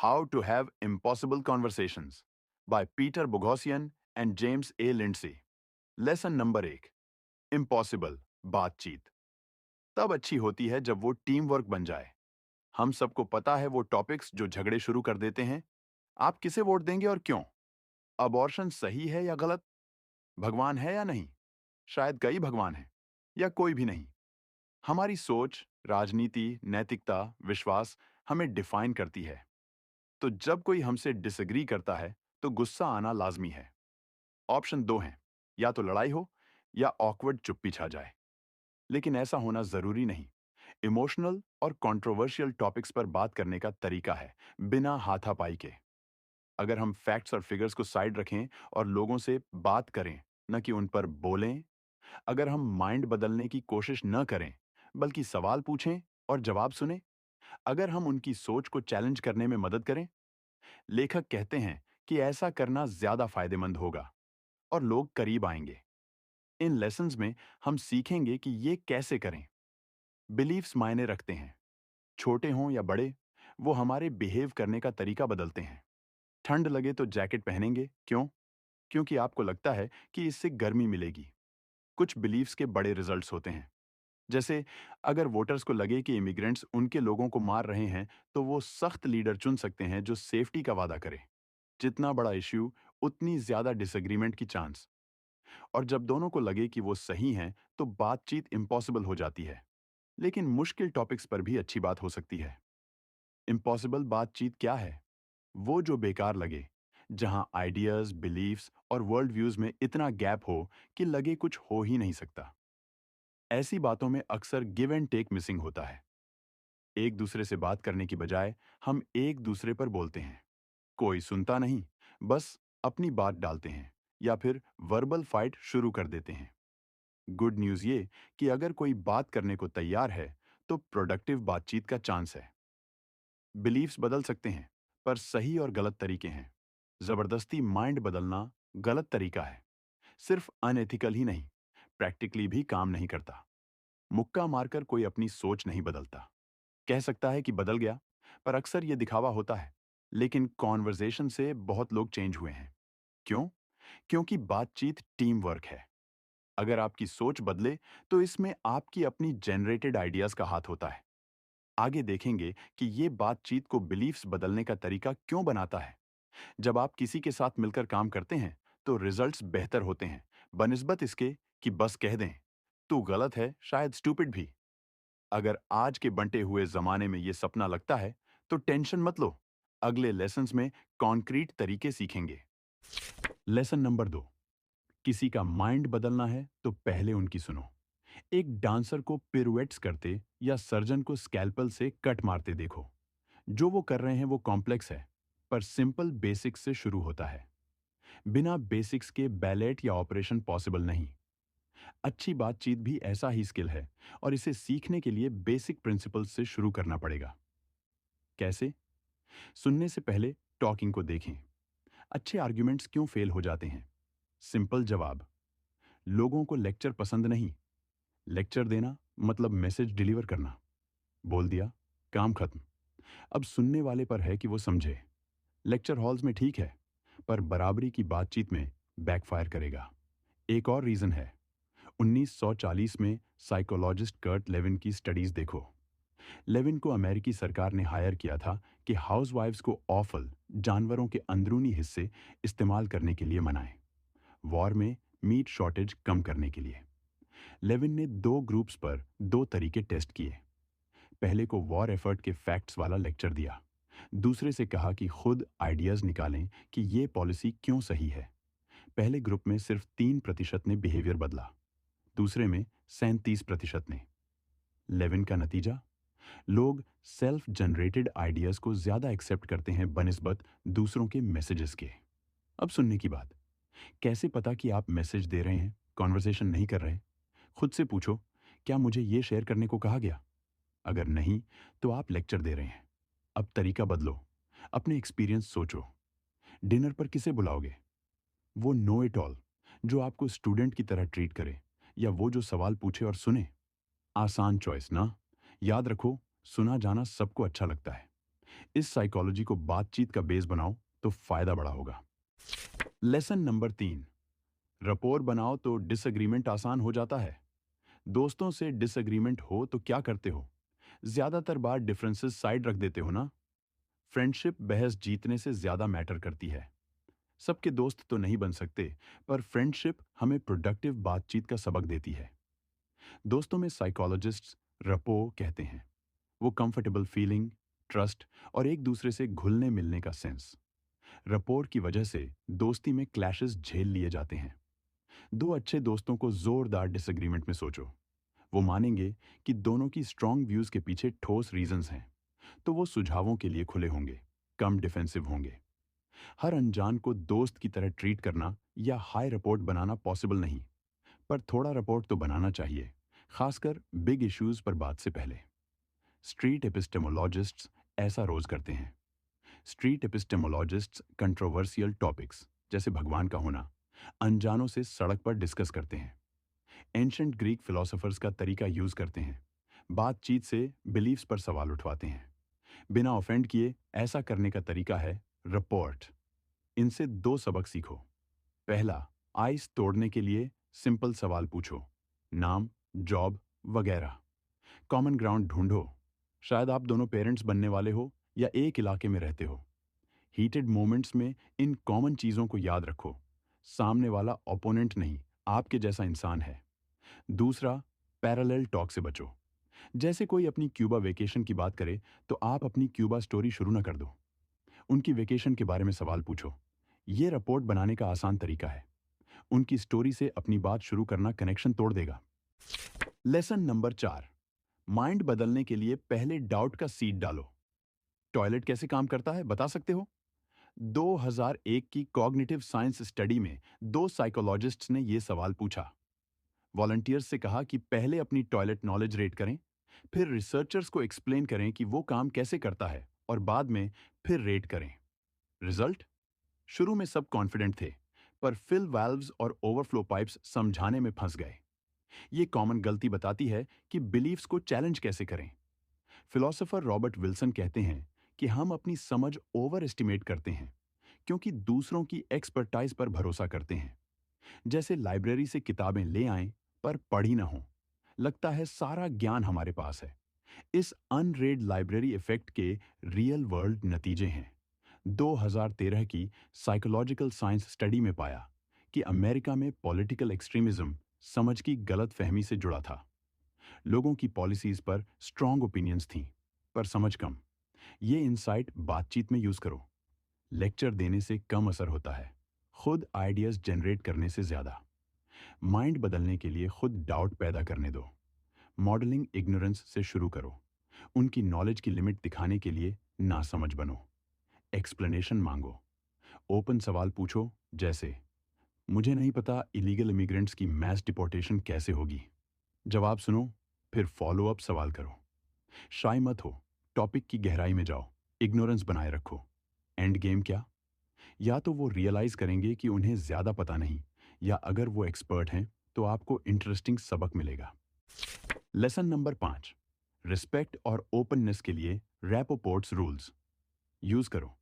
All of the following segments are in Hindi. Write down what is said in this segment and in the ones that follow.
How to Have Impossible Conversations by Peter Boghossian and James A. Lindsay. Lesson number 1। Impossible बातचीत तब अच्छी होती है जब वो टीम वर्क बन जाए। हम सबको पता है वो टॉपिक्स जो झगड़े शुरू कर देते हैं। आप किसे वोट देंगे और क्यों? अबॉर्शन सही है या गलत? भगवान है या नहीं? शायद कई भगवान हैं या कोई भी नहीं। हमारी सोच, राजनीति, नैतिकता, विश्वास हमें डिफाइन करती है। तो जब कोई हमसे डिसएग्री करता है तो गुस्सा आना लाजमी है। ऑप्शन दो हैं, या तो लड़ाई हो या ऑकवर्ड चुप्पी छा जाए। लेकिन ऐसा होना जरूरी नहीं। इमोशनल और कंट्रोवर्शियल टॉपिक्स पर बात करने का तरीका है बिना हाथापाई के। अगर हम फैक्ट्स और फिगर्स को साइड रखें और लोगों से बात करें, न कि उन पर बोलें। अगर हम माइंड बदलने की कोशिश न करें, बल्कि सवाल पूछें और जवाब सुने। अगर हम उनकी सोच को चैलेंज करने में मदद करें। लेखक कहते हैं कि ऐसा करना ज्यादा फायदेमंद होगा और लोग करीब आएंगे। इन लेसन्स में हम सीखेंगे कि ये कैसे करें। बिलीफ्स मायने रखते हैं, छोटे हों या बड़े, वो हमारे बिहेव करने का तरीका बदलते हैं। ठंड लगे तो जैकेट पहनेंगे, क्यों? क्योंकि आपको लगता है कि इससे गर्मी मिलेगी। कुछ बिलीफ्स के बड़े रिजल्ट्स होते हैं। जैसे अगर वोटर्स को लगे कि इमिग्रेंट्स उनके लोगों को मार रहे हैं, तो वो सख्त लीडर चुन सकते हैं जो सेफ्टी का वादा करे। जितना बड़ा इश्यू, उतनी ज्यादा डिसएग्रीमेंट की चांस। और जब दोनों को लगे कि वो सही हैं, तो बातचीत इम्पॉसिबल हो जाती है। लेकिन मुश्किल टॉपिक्स पर भी अच्छी बात हो सकती है। इम्पॉसिबल बातचीत क्या है? वो जो बेकार लगे, जहां आइडियाज, बिलीफ्स और वर्ल्ड व्यूज में इतना गैप हो कि लगे कुछ हो ही नहीं सकता। ऐसी बातों में अक्सर गिव एंड टेक मिसिंग होता है। एक दूसरे से बात करने की बजाय हम एक दूसरे पर बोलते हैं। कोई सुनता नहीं, बस अपनी बात डालते हैं या फिर वर्बल फाइट शुरू कर देते हैं। गुड न्यूज़ ये कि अगर कोई बात करने को तैयार है, तो प्रोडक्टिव बातचीत का चांस है। बिलीफ्स बदल सकते हैं, पर सही और गलत तरीके हैं। जबरदस्ती माइंड बदलना गलत तरीका है। सिर्फ अनएथिकल ही नहीं, प्रैक्टिकली भी काम नहीं करता। मुक्का मारकर कोई अपनी सोच नहीं बदलता। कह सकता है कि बदल गया, पर अक्सर ये दिखावा होता है। लेकिन कॉन्वर्जेशन से बहुत लोग चेंज हुए हैं। क्यों? क्योंकि बातचीत टीम वर्क है। अगर आपकी सोच बदले, तो इसमें आपकी अपनी जनरेटेड आइडियाज का हाथ होता है। आगे देखेंगे कि ये बातचीत को बिलीफ्स बदलने का तरीका क्यों बनाता है। जब आप किसी के साथ मिलकर काम करते हैं, तो रिजल्ट्स बेहतर होते हैं, बनिस्बत इसके कि बस कह दें, तू गलत है, शायद स्टूपिड भी। अगर आज के बंटे हुए जमाने में ये सपना लगता है, तो टेंशन मत लो। अगले लेसन्स में कॉन्क्रीट तरीके सीखेंगे। Lesson number 2। किसी का माइंड बदलना है तो पहले उनकी सुनो। एक डांसर को पिरुएट्स करते या सर्जन को स्कैल्पल से कट मारते देखो। जो वो कर रहे हैं वो कॉम्प्लेक्स है, पर सिंपल बेसिक्स से शुरू होता है। बिना बेसिक्स के बैलेट या ऑपरेशन पॉसिबल नहीं। अच्छी बातचीत भी ऐसा ही स्किल है, और इसे सीखने के लिए बेसिक प्रिंसिपल्स से शुरू करना पड़ेगा। कैसे? सुनने से पहले टॉकिंग को देखें। अच्छे आर्ग्यूमेंट्स क्यों फेल हो जाते हैं? सिंपल जवाब: लोगों को लेक्चर पसंद नहीं। लेक्चर देना मतलब मैसेज डिलीवर करना। बोल दिया, काम खत्म। अब सुनने वाले पर है कि वो समझे। लेक्चर हॉल्स में ठीक है, पर बराबरी की बातचीत में बैकफायर करेगा। एक और रीजन है। 1940 में साइकोलॉजिस्ट कर्ट लेविन की स्टडीज देखो। लेविन को अमेरिकी सरकार ने हायर किया था कि हाउसवाइफ्स को ऑफल, जानवरों के अंदरूनी हिस्से इस्तेमाल करने के लिए मनाएं। वॉर में मीट शॉर्टेज कम करने के लिए। लेविन ने दो ग्रुप्स पर दो तरीके टेस्ट किए। पहले को वॉर एफर्ट के फैक्ट्स वाला लेक्चर दिया। दूसरे से कहा कि खुद आइडियाज निकालें कि ये पॉलिसी क्यों सही है। पहले ग्रुप में सिर्फ 3% ने बिहेवियर बदला, दूसरे में 37% ने। लेविन का नतीजा: लोग सेल्फ जनरेटेड आइडियाज को ज्यादा एक्सेप्ट करते हैं बनिस्बत दूसरों के मैसेजेस के। अब सुनने की बात। कैसे पता कि आप मैसेज दे रहे हैं, कॉन्वर्सेशन नहीं कर रहे? खुद से पूछो, क्या मुझे ये शेयर करने को कहा गया? अगर नहीं, तो आप लेक्चर दे रहे हैं। अब तरीका बदलो। अपने एक्सपीरियंस सोचो। डिनर पर किसे बुलाओगे? वो नो इट ऑल जो आपको स्टूडेंट की तरह ट्रीट करे, या वो जो सवाल पूछे और सुने? आसान चॉइस ना? याद रखो, सुना जाना सबको अच्छा लगता है, इस साइकोलॉजी को बातचीत का बेस बनाओ तो फायदा बड़ा होगा। लेसन नंबर 3, रपोर बनाओ तो डिसएग्रीमेंट आसान हो जाता है। दोस्तों से डिसएग्रीमेंट हो तो क्या करते हो? ज्यादातर बार डिफरेंसेस साइड रख देते हो ना। फ्रेंडशिप बहस जीतने से ज्यादा मैटर करती है। सबके दोस्त तो नहीं बन सकते, पर फ्रेंडशिप हमें प्रोडक्टिव बातचीत का सबक देती है। दोस्तों में साइकोलॉजिस्ट्स रपो कहते हैं। वो कंफर्टेबल फीलिंग, ट्रस्ट और एक दूसरे से घुलने मिलने का सेंस। रपोर की वजह से दोस्ती में क्लैशेस झेल लिए जाते हैं। दो अच्छे दोस्तों को जोरदार डिसएग्रीमेंट में सोचो। वो मानेंगे कि दोनों की स्ट्रॉन्ग व्यूज के पीछे ठोस रीजंस हैं, तो वो सुझावों के लिए खुले होंगे, कम डिफेंसिव होंगे। हर अनजान को दोस्त की तरह ट्रीट करना या हाई रिपोर्ट बनाना पॉसिबल नहीं, पर थोड़ा रिपोर्ट तो बनाना चाहिए, खासकर बिग इश्यूज पर बात से पहले। स्ट्रीट एपिस्टेमोलॉजिस्ट्स ऐसा रोज करते हैं। स्ट्रीट एपिस्टेमोलॉजिस्ट्स कंट्रोवर्शियल टॉपिक्स जैसे भगवान का होना अनजानों से सड़क पर डिस्कस करते हैं। एंशंट ग्रीक फिलोसोफर्स का तरीका यूज करते हैं। बातचीत से बिलीफ्स पर सवाल उठवाते हैं, बिना ऑफेंड किए। ऐसा करने का तरीका है रिपोर्ट। इनसे दो सबक सीखो। पहला, आइस तोड़ने के लिए सिंपल सवाल पूछो, नाम, जॉब वगैरह। कॉमन ग्राउंड ढूंढो, शायद आप दोनों पेरेंट्स बनने वाले हो या एक इलाके में रहते हो। हीटेड मोमेंट्स में इन कॉमन चीजों को याद रखो। सामने वाला ओपोनेंट नहीं, आपके जैसा इंसान है। दूसरा, पैरेलल टॉक से बचो। जैसे कोई अपनी क्यूबा वेकेशन की बात करे तो आप अपनी क्यूबा स्टोरी शुरू ना कर दो। उनकी वेकेशन के बारे में सवाल पूछो। ये रिपोर्ट बनाने का आसान तरीका है। उनकी स्टोरी से अपनी बात शुरू करना कनेक्शन तोड़ देगा। लेसन नंबर 4, माइंड बदलने के लिए पहले डाउट का सीड डालो। टॉयलेट कैसे काम करता है बता सकते हो? 2001 की कॉग्निटिव साइंस स्टडी में दो साइकोलॉजिस्ट्स ने यह सवाल पूछा। वॉलंटियर्स से कहा कि पहले अपनी टॉयलेट नॉलेज रेट करें, फिर रिसर्चर्स को एक्सप्लेन करें कि वो काम कैसे करता है, और बाद में फिर रेट करें। रिजल्ट? शुरू में सब कॉन्फिडेंट थे, पर फिल वाल्व्स और ओवरफ्लो पाइप्स समझाने में फंस गए। ये कॉमन गलती बताती है कि बिलीफ्स को चैलेंज कैसे करें। फिलोसोफर रॉबर्ट विल्सन कहते हैं कि हम अपनी समझ ओवर एस्टिमेट करते हैं, क्योंकि दूसरों की एक्सपर्टाइज पर भरोसा करते हैं। जैसे लाइब्रेरी से किताबें ले आएं पर पढ़ी ना हो, लगता है सारा ज्ञान हमारे पास है। इस अनरेड लाइब्रेरी इफेक्ट के रियल वर्ल्ड नतीजे हैं। 2013 की साइकोलॉजिकल साइंस स्टडी में पाया कि अमेरिका में पॉलिटिकल एक्सट्रीमिज्म समझ की गलत फहमी से जुड़ा था। लोगों की पॉलिसीज पर स्ट्रॉन्ग ओपिनियंस थीं, पर समझ कम। ये इंसाइट बातचीत में यूज करो। लेक्चर देने से कम असर होता है, खुद आइडियाज जनरेट करने से ज्यादा। माइंड बदलने के लिए खुद डाउट पैदा करने दो। मॉडलिंग इग्नोरेंस से शुरू करो। उनकी नॉलेज की लिमिट दिखाने के लिए ना समझ बनो। एक्सप्लेनेशन मांगो। ओपन सवाल पूछो, जैसे मुझे नहीं पता इलीगल इमिग्रेंट्स की मैस डिपोर्टेशन कैसे होगी। जवाब सुनो, फिर फॉलो अप सवाल करो। शाय मत हो, टॉपिक की गहराई में जाओ, इग्नोरेंस बनाए रखो। एंड गेम क्या? या तो वो रियलाइज करेंगे कि उन्हें ज्यादा पता नहीं, या अगर वो एक्सपर्ट हैं तो आपको इंटरेस्टिंग सबक मिलेगा। लेसन नंबर 5, रिस्पेक्ट और ओपननेस के लिए रैपोपोर्ट्स रूल्स यूज करो।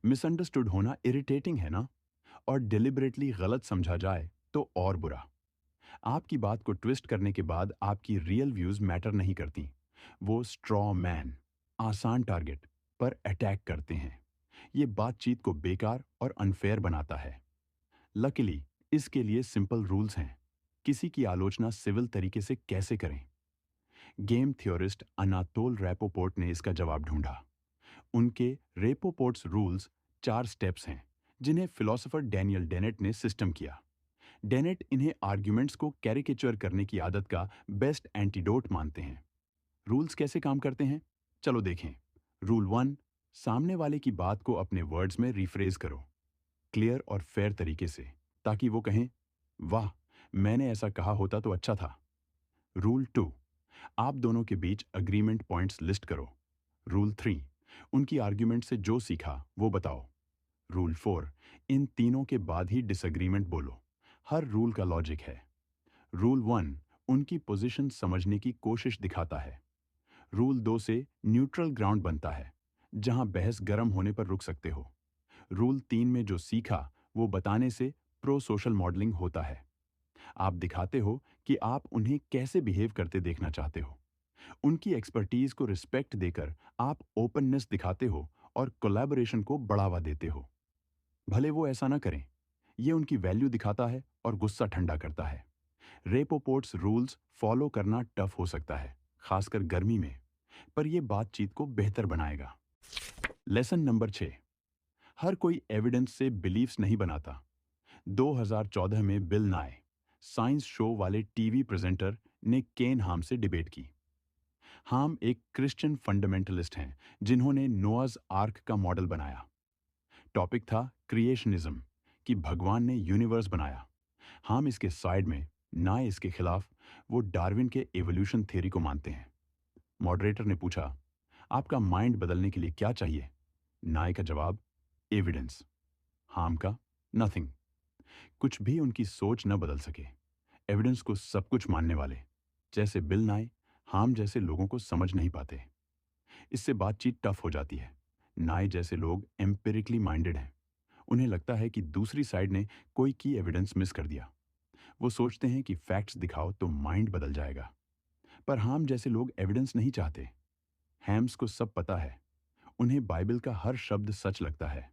मिसअंडरस्टूड होना इरिटेटिंग है ना, और डिलिबरेटली गलत समझा जाए तो और बुरा। आपकी बात को ट्विस्ट करने के बाद आपकी रियल व्यूज मैटर नहीं करती। वो स्ट्रॉ मैन, आसान टारगेट पर अटैक करते हैं। ये बातचीत को बेकार और अनफेयर बनाता है। लकीली इसके लिए सिंपल रूल्स हैं। किसी की आलोचना सिविल तरीके से कैसे करें? गेम थ्योरिस्ट अनातोल रैपोपोर्ट ने इसका जवाब ढूंढा। उनके रेपोपोर्ट्स रूल्स 4 स्टेप्स हैं, जिन्हें फिलोसोफर डैनियल डेनेट ने सिस्टम किया। डेनेट इन्हें आर्ग्यूमेंट्स को कैरिकेचर करने की आदत का बेस्ट एंटीडोट मानते हैं। रूल्स कैसे काम करते हैं, चलो देखें। रूल 1, सामने वाले की बात को अपने वर्ड्स में रिफ्रेज करो, क्लियर और फेयर तरीके से, ताकि वो कहें, वाह, मैंने ऐसा कहा होता तो अच्छा था। रूल 2, आप दोनों के बीच अग्रीमेंट पॉइंट्स लिस्ट करो। रूल 3, उनकी आर्ग्यूमेंट से जो सीखा वो बताओ। रूल 4, इन तीनों के बाद ही डिसएग्रीमेंट बोलो। हर रूल का लॉजिक है। रूल 1, उनकी पोजीशन समझने की कोशिश दिखाता है। रूल 2 से न्यूट्रल ग्राउंड बनता है। जहां बहस गर्म होने पर रुक सकते हो। रूल 3 में जो सीखा वो बताने से प्रो सोशल मॉडलिंग होता है। आप दिखाते हो कि आप उन्हें कैसे बिहेव करते देखना चाहते हो। उनकी एक्सपर्टीज को रिस्पेक्ट देकर आप ओपननेस दिखाते हो और कोलैबोरेशन को बढ़ावा देते हो। भले वो ऐसा ना करें, ये उनकी वैल्यू दिखाता है और गुस्सा ठंडा करता है। रेपोपोर्ट्स रूल्स फॉलो करना टफ हो सकता है, खासकर गर्मी में, पर यह बातचीत को बेहतर बनाएगा। Lesson number 6। हर कोई एविडेंस से बिलीव्स नहीं बनाता। 2014 में बिल नाय, साइंस शो वाले टीवी प्रेजेंटर, ने केन हाम से डिबेट की। हाम एक क्रिश्चियन फंडामेंटलिस्ट हैं जिन्होंने नोआज आर्क का मॉडल बनाया। टॉपिक था क्रिएशनिज्म, कि भगवान ने यूनिवर्स बनाया। हाम इसके साइड में, नाय इसके खिलाफ। वो डार्विन के एवोल्यूशन थ्योरी को मानते हैं। मॉडरेटर ने पूछा, आपका माइंड बदलने के लिए क्या चाहिए? नाय का जवाब, एविडेंस। हाम का, नथिंग। कुछ भी उनकी सोच न बदल सके। एविडेंस को सब कुछ मानने वाले, जैसे बिल नाय, हाम जैसे लोगों को समझ नहीं पाते। इससे बातचीत टफ हो जाती है। नाय जैसे लोग एम्पिरिकली माइंडेड हैं। उन्हें लगता है कि दूसरी साइड ने कोई की एविडेंस मिस कर दिया। वो सोचते हैं कि फैक्ट्स दिखाओ तो माइंड बदल जाएगा। पर हाम जैसे लोग एविडेंस नहीं चाहते। हैम्स को सब पता है। उन्हें बाइबल का हर शब्द सच लगता है।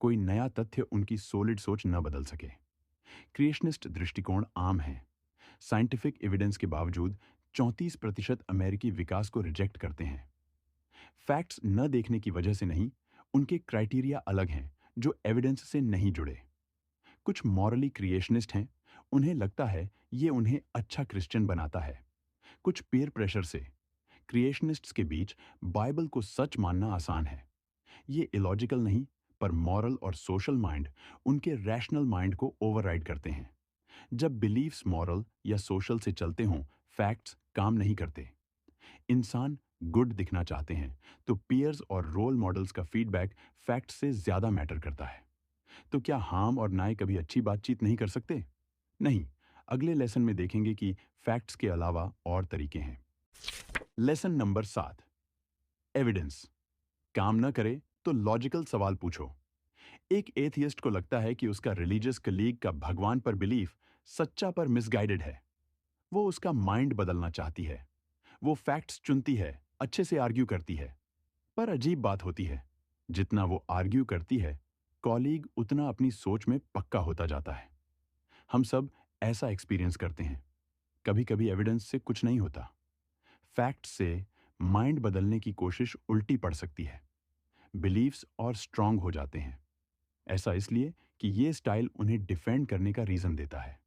कोई नया तथ्य उनकी सॉलिड सोच न बदल सके। क्रिएशनिस्ट दृष्टिकोण आम है। साइंटिफिक एविडेंस के बावजूद 34% अमेरिकी विकास को रिजेक्ट करते हैं। फैक्ट्स न देखने की वजह से नहीं, उनके क्राइटेरिया अलग हैं जो एविडेंस से नहीं जुड़े। कुछ मॉरली क्रिएशनिस्ट हैं, उन्हें लगता है ये उन्हें अच्छा क्रिश्चियन बनाता है। कुछ पीयर प्रेशर से। क्रिएशनिस्ट्स के बीच बाइबल को सच मानना आसान है। ये इलॉजिकल नहीं, पर मॉरल और सोशल माइंड उनके रैशनल माइंड को ओवरराइड करते हैं। जब बिलीफ्स मॉरल या सोशल से चलते हों, फैक्ट्स काम नहीं करते। इंसान गुड दिखना चाहते हैं, तो पीयर्स और रोल मॉडल्स का फीडबैक फैक्ट्स से ज्यादा मैटर करता है। तो क्या हाम और नाय कभी अच्छी बातचीत नहीं कर सकते? नहीं। अगले लेसन में देखेंगे कि फैक्ट्स के अलावा और तरीके हैं। Lesson number 7। एविडेंस काम न करे तो लॉजिकल सवाल पूछो। एक एथियस्ट को लगता है कि उसका रिलीजियस कलीग का भगवान पर बिलीफ सच्चा पर मिसगाइडेड है। वो उसका माइंड बदलना चाहती है। वो फैक्ट्स चुनती है, अच्छे से आर्ग्यू करती है। पर अजीब बात होती है, जितना वो आर्ग्यू करती है, कॉलीग उतना अपनी सोच में पक्का होता जाता है। हम सब ऐसा एक्सपीरियंस करते हैं। कभी कभी एविडेंस से कुछ नहीं होता। फैक्ट से माइंड बदलने की कोशिश उल्टी पड़ सकती है। बिलीव्स और स्ट्रांग हो जाते हैं। ऐसा इसलिए कि ये स्टाइल उन्हें डिफेंड करने का रीजन देता है।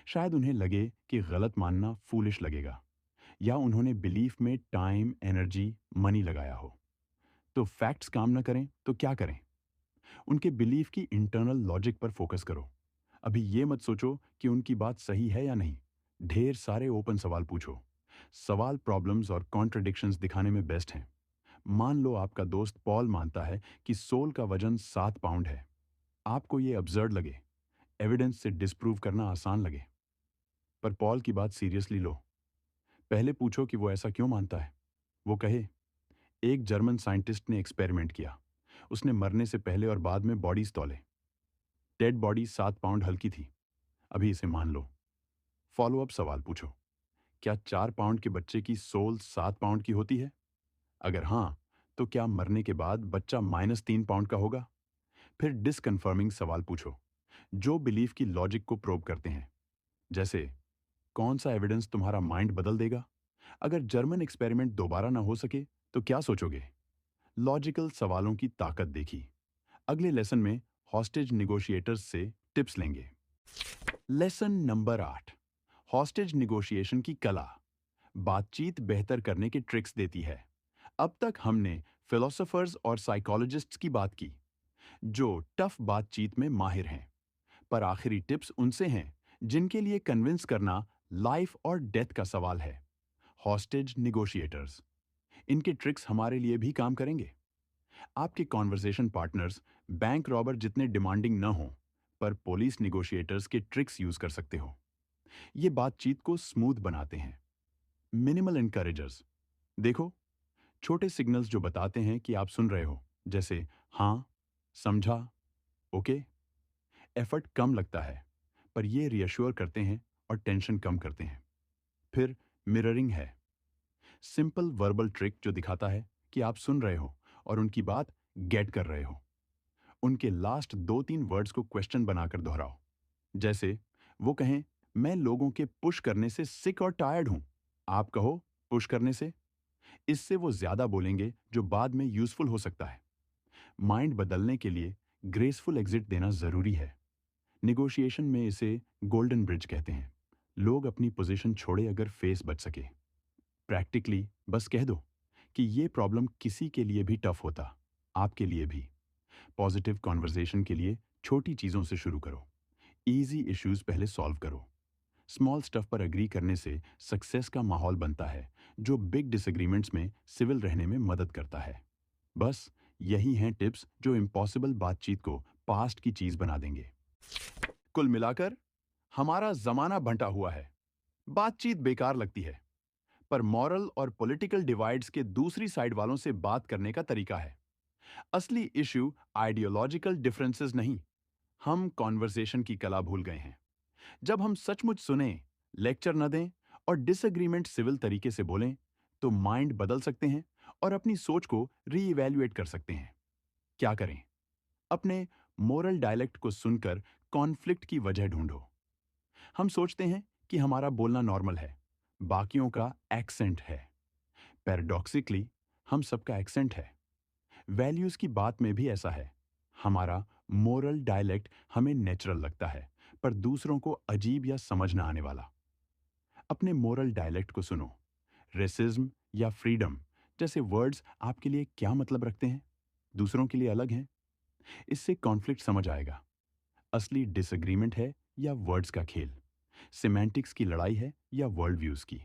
शायद उन्हें लगे कि गलत मानना फूलिश लगेगा, या उन्होंने बिलीफ में टाइम, एनर्जी, मनी लगाया हो। तो फैक्ट्स काम ना करें तो क्या करें? उनके बिलीफ की इंटरनल लॉजिक पर फोकस करो। अभी ये मत सोचो कि उनकी बात सही है या नहीं। ढेर सारे ओपन सवाल पूछो। सवाल प्रॉब्लम्स और कॉन्ट्रडिक्शंस दिखाने में बेस्ट हैं। मान लो आपका दोस्त पॉल मानता है कि सोल का वजन 7 पाउंड है। आपको ये अब्सर्ड लगे, एविडेंस से डिस्प्रूव करना आसान लगे, पर पॉल की बात सीरियसली लो। पहले पूछो कि वो ऐसा क्यों मानता है। वो कहे, एक जर्मन साइंटिस्ट ने एक्सपेरिमेंट किया। उसने मरने से पहले और बाद में बॉडीज तौले। डेड बॉडी 7 पाउंड हल्की थी। अभी इसे मान लो। फॉलो अप सवाल पूछो, क्या 4 पाउंड के बच्चे की सोल 7 पाउंड की होती है? अगर हाँ, तो क्या मरने के बाद बच्चा -3 पाउंड का होगा? फिर डिसकन्फर्मिंग सवाल पूछो, जो बिलीफ की लॉजिक को प्रोब करते हैं। जैसे, कौन सा एविडेंस तुम्हारा माइंड बदल देगा? अगर जर्मन एक्सपेरिमेंट दोबारा ना हो सके तो क्या सोचोगे? लॉजिकल सवालों की ताकत देखी। अगले लेसन में हॉस्टेज निगोशिएटर्स से टिप्स लेंगे। Lesson number 8। हॉस्टेज निगोशिएशन की कला बातचीत बेहतर करने के ट्रिक्स देती है। अब तक हमने फिलोसोफर्स और साइकोलॉजिस्ट्स की बात की, जो टफ बातचीत में माहिर हैं। पर आखिरी टिप्स उनसे हैं जिनके लिए कन्विंस करना लाइफ और डेथ का सवाल है। हॉस्टेज निगोशिएटर्स। इनके ट्रिक्स हमारे लिए भी काम करेंगे। आपके कॉन्वर्सेशन पार्टनर्स बैंक रॉबर जितने डिमांडिंग न हों, पर पुलिस निगोशिएटर्स के ट्रिक्स यूज कर सकते हो। ये बातचीत को स्मूथ बनाते हैं। मिनिमल इनकरेजर्स। देखो, छोटे सिग्नल्स जो बताते हैं कि आप सुन रहे हो, जैसे हाँ, समझा, ओके, एफर्ट कम लगता है, पर ये रियश्योर करते हैं और टेंशन कम करते हैं। फिर मिररिंग है, सिंपल वर्बल ट्रिक जो दिखाता है कि आप सुन रहे हो और उनकी बात गेट कर रहे हो। उनके लास्ट 2-3 वर्ड्स को क्वेश्चन बनाकर दोहराओ। जैसे वो कहें, मैं लोगों के पुश करने से सिक और टायर्ड हूं। आप कहो, पुश करने से। इससे वो ज्यादा बोलेंगे, जो बाद में यूजफुल हो सकता है। माइंड बदलने के लिए ग्रेसफुल एग्जिट देना जरूरी है। निगोशिएशन में इसे गोल्डन ब्रिज कहते हैं। लोग अपनी पोजीशन छोड़े अगर फेस बच सके। प्रैक्टिकली बस कह दो कि ये प्रॉब्लम किसी के लिए भी टफ होता, आपके लिए भी। पॉजिटिव कॉन्वर्जेशन के लिए छोटी चीजों से शुरू करो। इजी इश्यूज पहले सॉल्व करो। स्मॉल स्टफ पर एग्री करने से सक्सेस का माहौल बनता है, जो बिग डिसएग्रीमेंट्स में सिविल रहने में मदद करता है। बस यही हैं टिप्स जो इम्पॉसिबल बातचीत को पास्ट की चीज बना देंगे। कुल मिलाकर हमारा जमाना बंटा हुआ है। बातचीत बेकार लगती है, पर मॉरल और पॉलिटिकल डिवाइड्स के दूसरी साइड वालों से बात करने का तरीका है। असली इश्यू आइडियोलॉजिकल डिफरेंसेस नहीं, हम कॉन्वर्सेशन की कला भूल गए हैं। जब हम सचमुच सुने, लेक्चर न दें और डिसएग्रीमेंट सिविल तरीके से बोलें, तो माइंड बदल सकते हैं और अपनी सोच को रीइवैल्यूएट कर सकते हैं। क्या करें? अपने मोरल डायलेक्ट को सुनकर कॉन्फ्लिक्ट की वजह ढूंढो। हम सोचते हैं कि हमारा बोलना नॉर्मल है, बाकियों का एक्सेंट है। पैराडॉक्सिकली हम सबका एक्सेंट है। वैल्यूज की बात में भी ऐसा है। हमारा मोरल डायलेक्ट हमें नेचुरल लगता है, पर दूसरों को अजीब या समझ ना आने वाला। अपने मोरल डायलेक्ट को सुनो। रेसिज्म या फ्रीडम जैसे वर्ड्स आपके लिए क्या मतलब रखते हैं, दूसरों के लिए अलग हैं। इससे कॉन्फ्लिक्ट समझ आएगा। असली डिसएग्रीमेंट है या वर्ड्स का खेल, सिमेंटिक्स की लड़ाई है या वर्ल्ड व्यूज की।